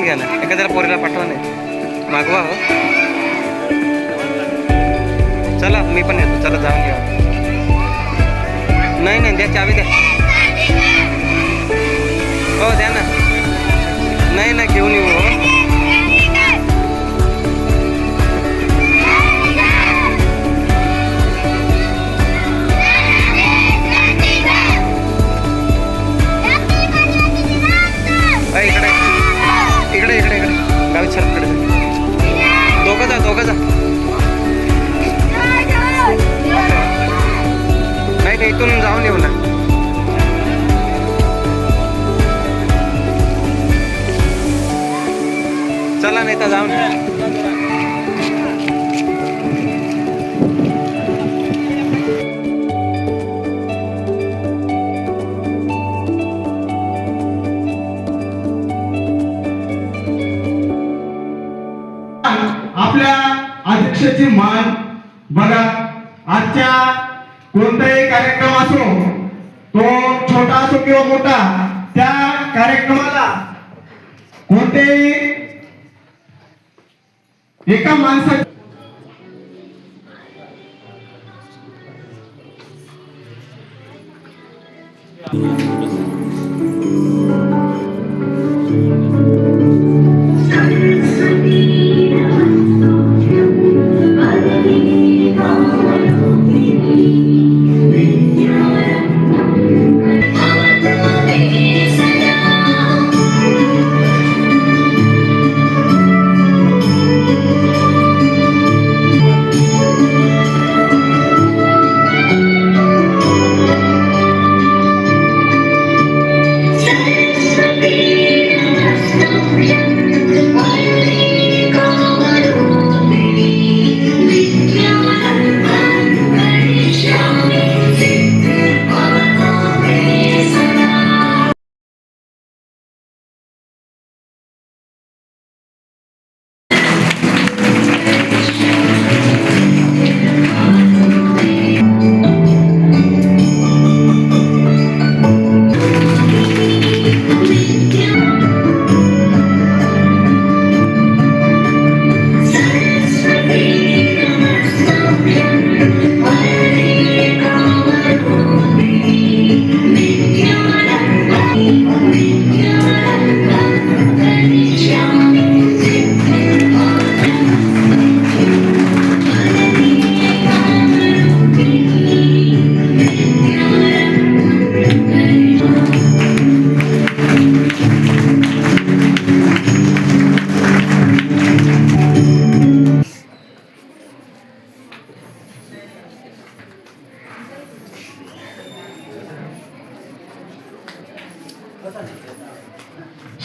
घ्या ना, एखाद्याला पोरीला पाठवा नाही, मागवा हो. चला मी पण येतो, चला जाऊन घ्या. नाही नाही, द्या चावी द्या. हो द्या ना. नाही ना, घेऊन येऊ हो. इकडे इकडे इकडे इकडे गावी सर, इकडे दोघं जा. नाही इथून जाऊन येऊ ना. चला नाही तर जाऊन. आपल्या अध्यक्षाची मान बघा. आजच्या कोणताही कार्यक्रम असो, तो छोटा असो किंवा मोठा, त्या कार्यक्रमाला कोणतेही एका माणसाची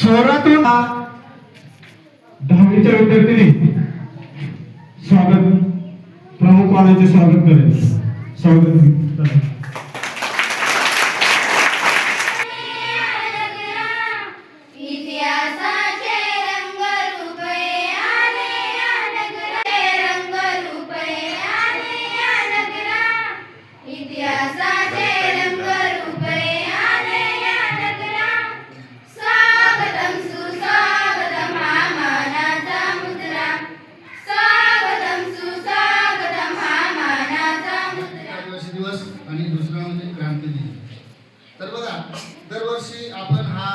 शहरातून 10वीच्या विद्यार्थ्यांनी स्वागत, प्रमुख पाहुण्यांचे स्वागत करेल. स्वागत. आणि दुसरा म्हणजे क्रांती दिन. तर बघा, दरवर्षी आपण हा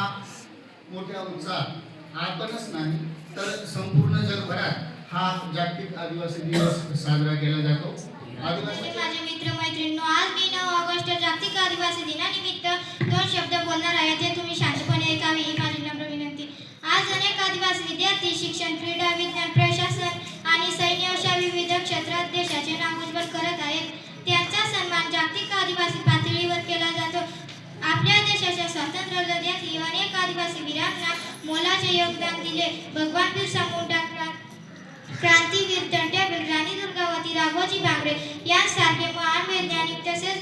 मोठ्या उत्साहात आपणच नाही तर संपूर्ण जगभरात हा जागतिक आदिवासी दिवस साजरा केला जातो. माझे मित्र मैत्रिणींनो, आज मी 9 ऑगस्ट जागतिक आदिवासी दिनानिमित्त 2 शब्द बोलणार आहे. ते तुम्ही शांतपणे ऐकावे ही माझी नम्र विनंती. आज अनेक आदिवासी विद्यार्थी शिक्षण, क्रीडा, विज्ञान, प्रशासन आणि सैन्य अशा विविध क्षेत्रात देशाचे नाव उज्ज्वल करत आहेत. त्यांचा सन्मान जागतिक आदिवासी पातळीवर केला जातो. आपल्या देशाच्या स्वातंत्र्य लढ्यातही अनेक आदिवासी वीरांना मोलाचे योगदान दिले. भगवान बिरसा मुंडा, क्रांतीवीर तंट्यावीर राणी दुर्गावती, राघोजी भांगरे यांसारखे महान वैज्ञानिक तसेच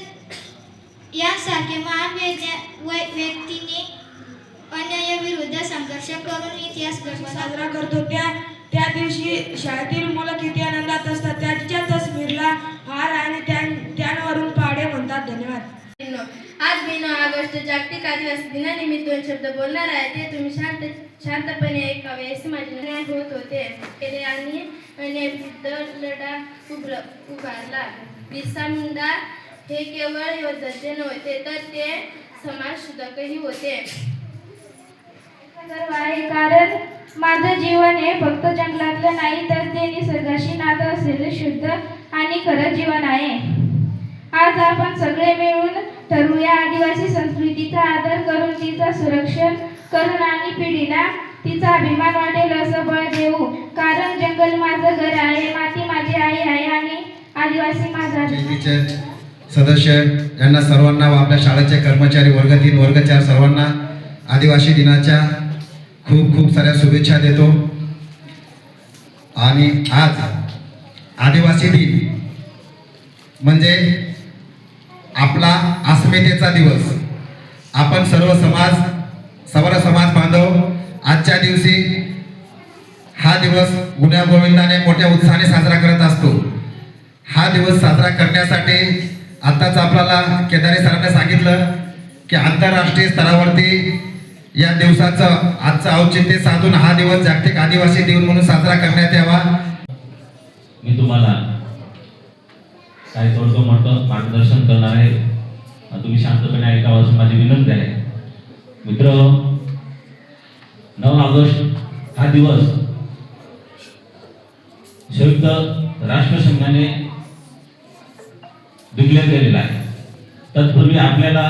यांसारखे महान व्यक्तींनी अन्यायाविरुद्ध संघर्ष करून इतिहास साजरा करतो. त्या दिवशी शाळेतील मुलं किती आनंदात असतात. त्यांच्या तस्वीरला हार आणि त्यांवरून पाडे म्हणतात. धन्यवाद. आज 9 ऑगस्ट जागतिक आदिवासी दिनानिमित्त 2 शब्द बोलणार आहे ते तुम्ही शांतपणे ऐकावे असे माझे निर्णय होत होते. आणि न्यायविरुद्ध लढा उभारला. बिरसा मुंडा हे केवळ योद्धाचे नव्हते तर ते समाजसुधारकही होते. गर्व आहे कारण माझं जीवन हे फक्त जंगलातलं नाही तर ते निसर्गाशी नातं असलेले शुद्ध आणि खरं जीवन आहे. आज आपण सगळे मिळून ठरवूया आदिवासी संस्कृतीचा आदर करून तिचं संरक्षण करून आणि पिढीला तिचा अभिमान वाटेल असं बळ देऊ. कारण जंगल माझं घर आहे, माती माझी आई आहे आणि आदिवासी माझा सदस्य यांना सर्वांना व आपल्या शाळेचे कर्मचारी वर्ग 3 वर्ग 4 सर्वांना आदिवासी दिनाच्या खूप खूप साऱ्या शुभेच्छा देतो. आणि आज आदिवासी दिन म्हणजे आपला अस्मितेचा दिवस. आपण सर्व समाज बांधव आजच्या दिवशी हा दिवस गुण्यागोविंदाने मोठ्या उत्साहाने साजरा करत असतो. हा दिवस साजरा करण्यासाठी आताच आपल्याला केदारे सरांनी सांगितलं की आंतरराष्ट्रीय स्तरावरती या दिवसाचं आजचं औचित्य साधून हा दिवस जागतिक आदिवासी दिन म्हणून साजरा करण्यात यावा. मी तुम्हाला काही थोडं मार्गदर्शन करणार आहे. तुम्ही शांतपणे ऐकावं अशी माझी विनंती आहे. मित्र, 9 ऑगस्ट हा दिवस संयुक्त राष्ट्रसंघाने डिक्लेअर केलेला आहे. तत्पूर्वी आपल्याला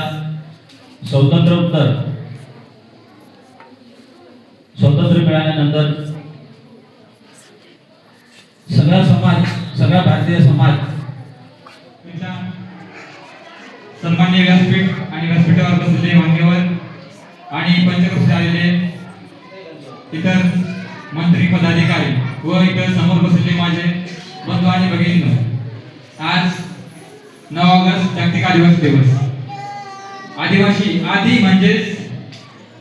स्वातंत्र्य मिळाल्यानंतर सगळा भारतीय समाज सन्मान्य व्यासपीठ आणि व्यासपीठावर बसलेले मान्यवर आणि पंचक्रोशीत आलेले इतर मंत्री पदाधिकारी व इतर समोर बसलेले माझे बंधू आणि भगिनी, आज 9 ऑगस्ट जागतिक आदिवासी दिवस. आदिवासी आदी म्हणजे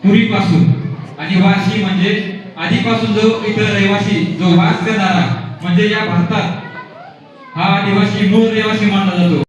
पूर्वीपासून आणि वासी म्हणजे आधीपासून जो इतर रहिवासी जो वास करणारा म्हणजे या भारतात हा आदिवासी मूळ रहिवासी मानला जातो.